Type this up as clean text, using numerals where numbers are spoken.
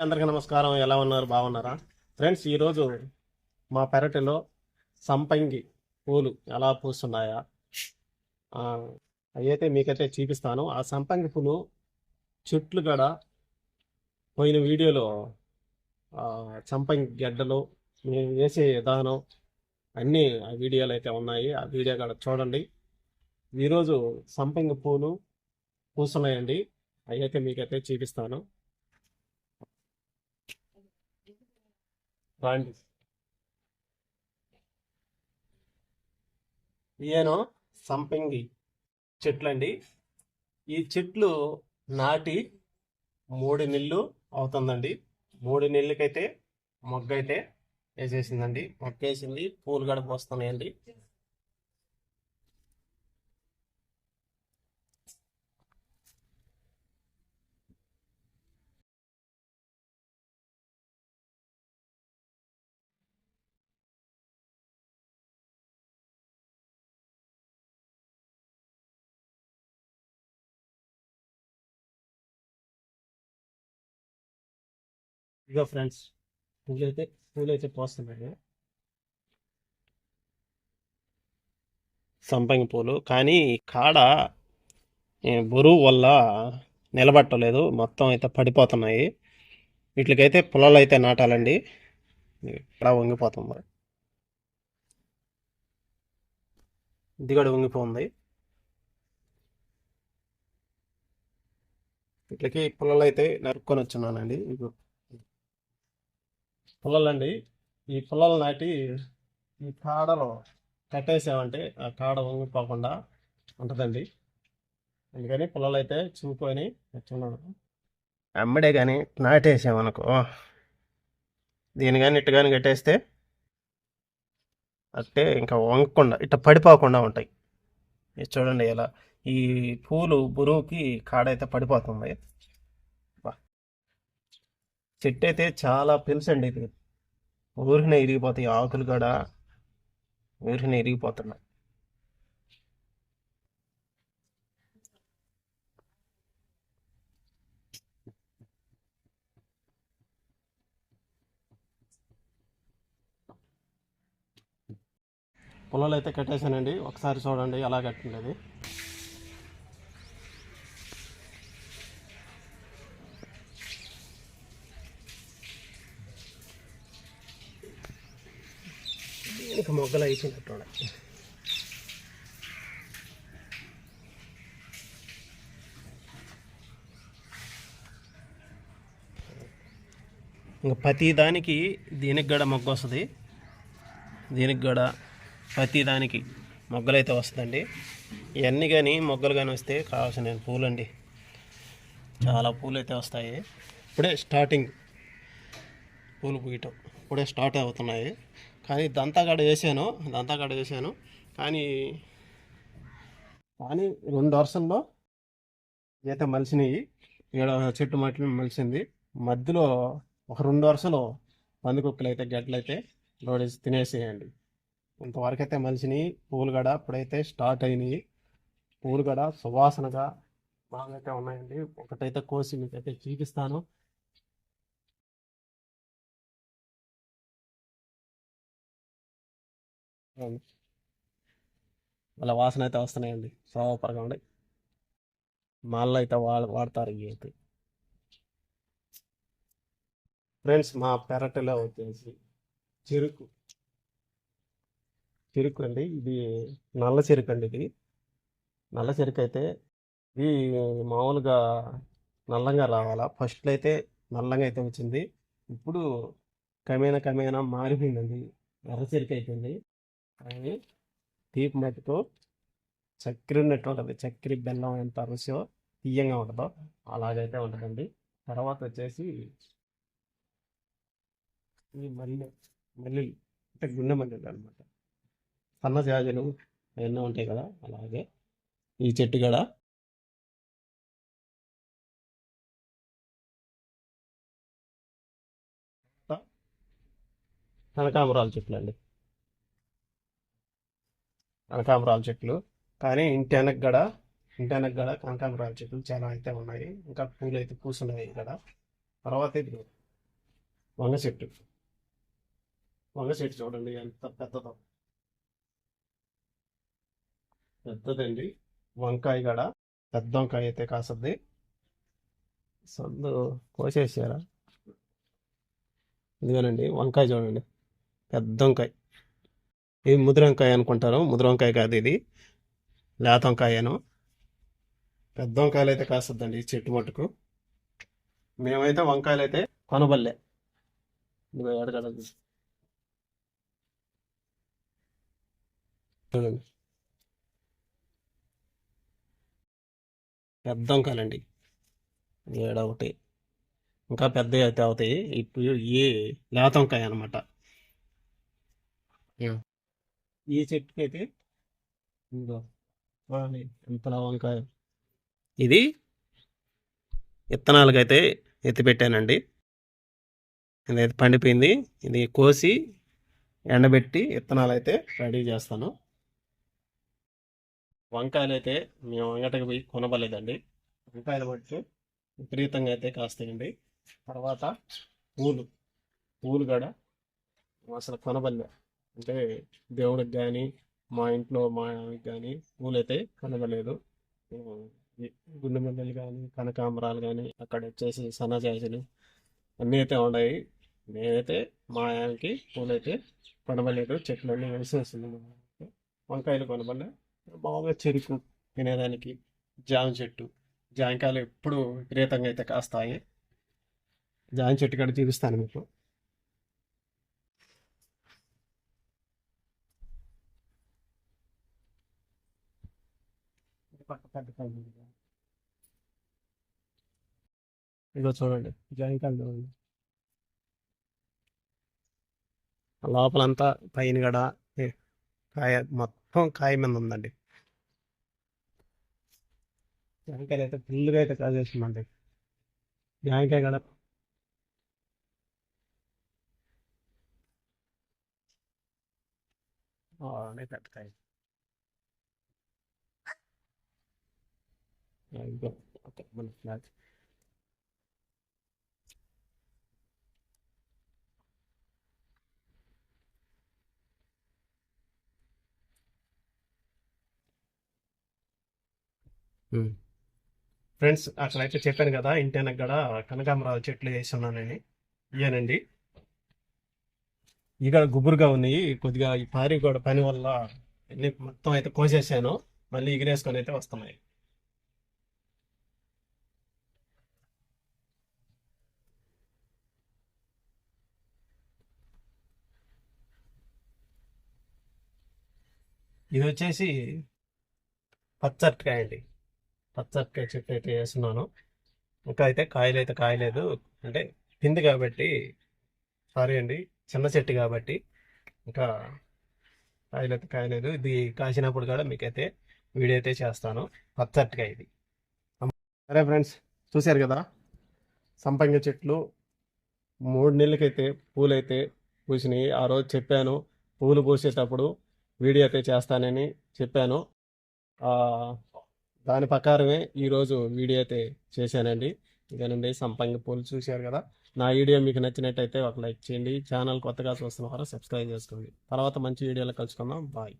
అందరికీ నమస్కారం. ఎలా ఉన్నారు? బాగున్నారా ఫ్రెండ్స్? ఈరోజు మా పెరటిలో సంపంగి పూలు ఎలా పూస్తున్నాయా అయితే మీకైతే చూపిస్తాను. ఆ సంపంగి పూలు చెట్లు గడ పోయిన వీడియోలో సంపంగి గడ్డలు మేము వేసే విధానం అన్నీ ఆ వీడియోలు అయితే ఉన్నాయి. ఆ వీడియో కూడా చూడండి. ఈరోజు సంపంగి పూలు పూస్తున్నాయండి. అవి అయితే మీకైతే చూపిస్తాను. రండి. ఈయన సంపంగి చెట్లు అండి. ఈ చెట్లు నాటి 3 నెలలు అవుతుందండి. 3 నెలలకైతే మొగ్గ అయితే వేసేసిందండి. మొగ్గ వేసింది, పూలు కూడా పోస్తున్నాయండి. ఇగో ఫ్రెండ్స్, పూలు అయితే పోస్తున్నాయి. సంపంగి పూలు కానీ కాడ బరువు వల్ల నిలబట్టలేదు, మొత్తం అయితే పడిపోతున్నాయి. వీటికైతే పొలాలు అయితే నాటాలండి. ఇక్కడ వంగిపోతుంది, ఇది కూడా వంగిపోతుంది. వీటికి పొలాలు అయితే నరుక్కొని వచ్చున్నానండి. పుల్లలండి. ఈ పుల్లలు నాటి ఈ కాడలో కట్టేసామంటే ఆ కాడ వంగిపోకుండా ఉంటుందండి. అందుకని పుల్లలు అయితే చూపుకొని వచ్చున్నాను. అమ్మడే కానీ నాటేసామనుకో, దీని కానీ ఇట్టు కానీ కట్టేస్తే అట్టే ఇంకా వంగకుండా ఇట్ట పడిపోకుండా ఉంటాయి. ఇది చూడండి ఇలా ఈ పూలు బరువుకి కాడ అయితే పడిపోతుంది. చెట్టు అయితే చాలా పెలుసండి. ఇది ఊరికనే ఇరిగిపోతాయి, ఆకులు కూడా ఊరికనే ఇరిగిపోతున్నాయి. పొలాలు అయితే కట్టేశానండి. ఒకసారి చూడండి ఎలా కట్టిండేది. దీనికి మొగ్గలు అయిపోయినట్టు ఇంకా ప్రతి దానికి దీనికి కూడా మొగ్గ వస్తుంది. దీనికి కూడా ప్రతి దానికి మొగ్గలు అయితే వస్తుందండి. ఇవన్నీ కానీ మొగ్గలు కానీ వస్తే కావాల్సిన పూలండి. చాలా పూలు అయితే వస్తాయి. ఇప్పుడే స్టార్టింగ్ పూలు పూయటం ఇప్పుడే స్టార్ట్ అవుతున్నాయి. కానీ దంతాగడ వేసాను కానీ 2 వర్షంలో అయితే మలిసినాయి. ఇక్కడ చెట్టు మట్టి మలిసింది. మధ్యలో ఒక 2 వర్షాలు పందికొక్కులు అయితే గడ్డలు అయితే లోడేసి తినేసేయండి. ఇంతవరకు అయితే మలిసినాయి. పూలు గడ ఇప్పుడైతే స్టార్ట్ అయినాయి. పూలు గడ సువాసనగా బాగా అయితే ఉన్నాయండి. ఒకటైతే కోసి మీకైతే చూపిస్తాను. వాళ్ళ వాసన అయితే వస్తున్నాయండి, సూపర్గా ఉండి. మాల్లో అయితే వాడతారు ఇవి అయితే. ఫ్రెండ్స్, మా పెరటిలో వచ్చేసి చెరుకు అండి. ఇది నల్ల చెరుకు అండి. ఇది నల్ల చెరుకు అయితే ఇది మామూలుగా నల్లంగా రావాలా. ఫస్ట్లో అయితే నల్లంగా అయితే వచ్చింది. ఇప్పుడు కమేనా మారిపోయిందండి, ఎర్ర చెరుకు అయిపోయింది. కానీ తీపి మట్టుకు చక్కెర ఉన్నట్టు ఉంటుంది. చక్కెర బెల్లం ఎంత రుచియో తీయంగా ఉంటుందో అలాగైతే ఉంటుందండి. తర్వాత వచ్చేసి ఈ మల్లెలు అంటే గుండె మల్లెలు అనమాట. సన్న జాజులు అవన్నీ ఉంటాయి కదా, అలాగే ఈ చెట్టు కూడా కనకాంబరాల చెట్లు అండి. కనకాంబరాల చెట్లు కానీ ఇంటి వెనక కనకాంబరాల చెట్లు చాలా అయితే ఉన్నాయి. ఇంకా పూలు అయితే పూస్తున్నాయి ఇక్కడ. తర్వాత ఇది వంగ చెట్టు. వంగ చెట్టు చూడండి ఎంత పెద్దదో. పెద్దదండి. వంకాయ గడ. పెద్ద వంకాయ అయితే కాసద్ది. సందు కోసేసారా? ఇదిగోనండి వంకాయ చూడండి. పెద్ద వంకాయ. ఇది ముదిరి వంకాయ అనుకుంటారు. ముదిరి వంకాయ కాదు ఇది. లేత వంకాయను. పెద్ద వంకాయలు అయితే కాస్తుందండి ఈ చెట్టు మట్టుకు. మేమైతే వంకాయలు అయితే కొనబల్లే. ఇదిగో ఎడగడ చూడండి. పెద్ద వంకాయలండి. ఏడ ఒకటి. ఇంకా పెద్దవి అయితే అవుతాయి. ఇప్పుడు ఈ లేత వంకాయ అనమాట. ఈ చెట్టుకి అయితే ఇదిగో చూడండి ఎంత వంకాయ. ఇది విత్తనాలకైతే ఎత్తి పెట్టానండి. ఇదైతే పండిపోయింది. ఇది కోసి ఎండబెట్టి విత్తనాలు అయితే రెడీ చేస్తాను. వంకాయలు అయితే మేము అంగటకి పోయి కొనబలేదండి. వంకాయలు బట్టి విపరీతంగా అయితే కాస్తాయండి. తర్వాత పూలు. పూలు కూడా అసలు కొనబల్లే. అంటే దేవుడికి కానీ మా ఇంట్లో మా కానీ పూలు అయితే కొనబలేదు. గుండె మల్లెలు కానీ కనకాంబరాలు కానీ అక్కడ వచ్చేసి సన్నజాజులు అన్నీ అయితే ఉన్నాయి. నేనైతే మా ఆయనకి పూలు అయితే కొనబలేదు. చెట్లన్నీ వేసేసింది. వంకాయలు కొనబలే. బాగా చెరుకు తినేదానికి జామ చెట్టు. జామకాయలు ఎప్పుడు విపరీతంగా అయితే కాస్తాయి. జామ చెట్టు కూడా చూపిస్తాను మీకు. ఇదిగో చూడండి జామకాయలు చూడండి. లోపలంతా పైన గడ కాయ మొత్తం కాయ మీద ఉందండి. జామకాయలు అయితే ఫుల్గా అయితే కాసేస్తుందండి. జామకాయ గడ పెద్ద కాయ. ఇదిగో ఓకే, మన ఫ్లాట్. ఫ్రెండ్స్ అక్కడైతే చెప్పాను కదా ఇంటి వెనక కూడా కనకాంబరాల చెట్లు వేసి ఉన్నానని. ఇయ్యానండి. ఇక్కడ గుబురుగా ఉన్నాయి. కొద్దిగా ఈ పారి కూడా పని వల్ల అన్ని మొత్తం అయితే కోసేసాను. మళ్ళీ ఎగిరేసుకొని అయితే వస్తున్నాయి. ఇది వచ్చేసి పచ్చటికాయ అండి. పచ్చటికాయ చెట్టు అయితే వేస్తున్నాను. ఇంకా అయితే కాయలు అయితే కాయలేదు. అంటే పిండి కాబట్టి, సారీ అండి, చిన్న చెట్టు కాబట్టి ఇంకా కాయలు అయితే కాయలేదు. ఇది కాసినప్పుడు కూడా మీకైతే వీడియో అయితే చేస్తాను. పచ్చటికాయ ఇది. సరే ఫ్రెండ్స్, చూశారు కదా సంపంగి చెట్లు 3 నెలలకైతే పూలైతే పూసినాయి. ఆ రోజు చెప్పాను పూలు పూసేటప్పుడు వీడియో అయితే చేస్తానని చెప్పాను. దాని ప్రకారమే ఈరోజు వీడియో అయితే చేశానండి. ఇదేనండి సంపంగి పూలు చూశారు కదా. నా వీడియో మీకు నచ్చినట్టయితే ఒక లైక్ చేయండి. ఛానల్ కొత్తగా చూస్తున్న వారు సబ్స్క్రైబ్ చేసుకోండి. తర్వాత మంచి వీడియోలో కలుసుకుందాం. బాయ్.